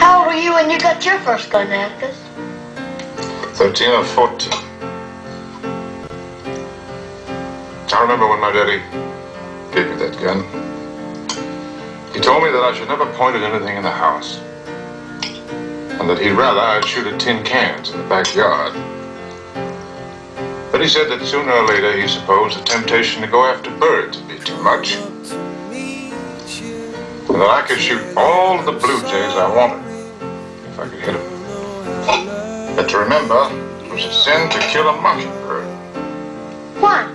How old were you when you got your first gun, Atticus? 13 or 14. I remember when my daddy gave me that gun. He told me that I should never point at anything in the house, and that he'd rather I'd shoot at tin cans in the backyard. But he said that sooner or later he supposed the temptation to go after birds would be too much, and that I could shoot all the blue jays I wanted if I could hit them. But to remember, it was a sin to kill a mockingbird. Why?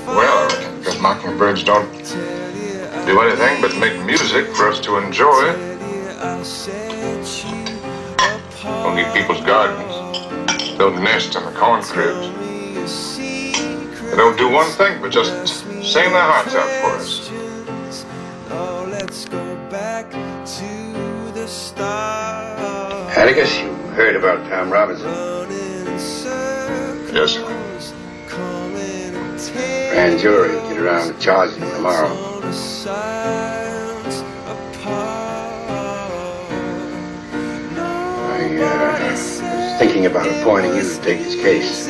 Well, I reckon because mockingbirds don't do anything but make music for us to enjoy. Don't eat people's gardens. Don't nest in the corn cribs. They don't do one thing but just sing their hearts out for us. Atticus, you heard about Tom Robinson? Yes, sir. Grand jury will get around to charging him tomorrow. I was thinking about appointing you to take his case.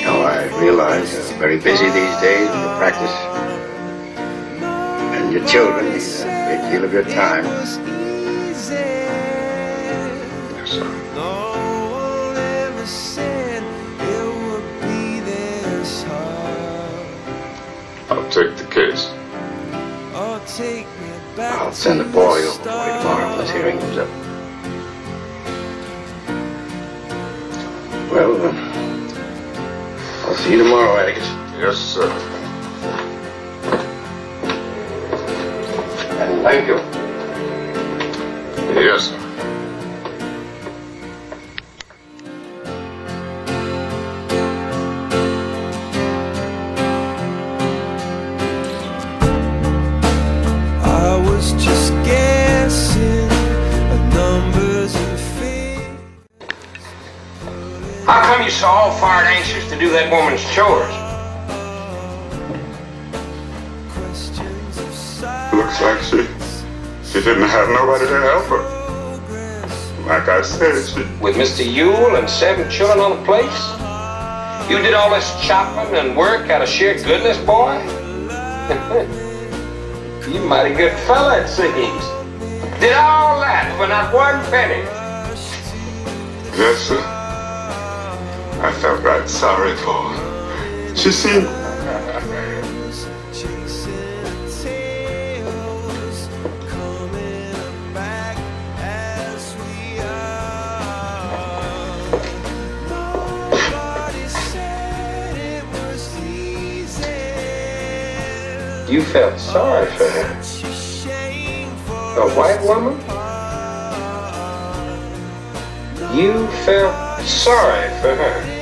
Oh, I realize you're very busy these days with your practice. And your children need a great deal of your time. Yes, sir. I'll take the case. I'll send a boy over for you tomorrow when this hearing comes up. Well, I'll see you tomorrow, Atticus. Yes, sir. And thank you. Yes, sir. How come you're so all-fired anxious to do that woman's chores? Looks like she didn't have nobody to help her. Like I said, she... With Mr. Yule and 7 children on the place? You did all this chopping and work out of sheer goodness, boy? You mighty good fella, it seems. Did all that for not one penny? Yes, sir. I felt right sorry for her. She seemed... You felt sorry for her? A white woman? You felt sorry for her?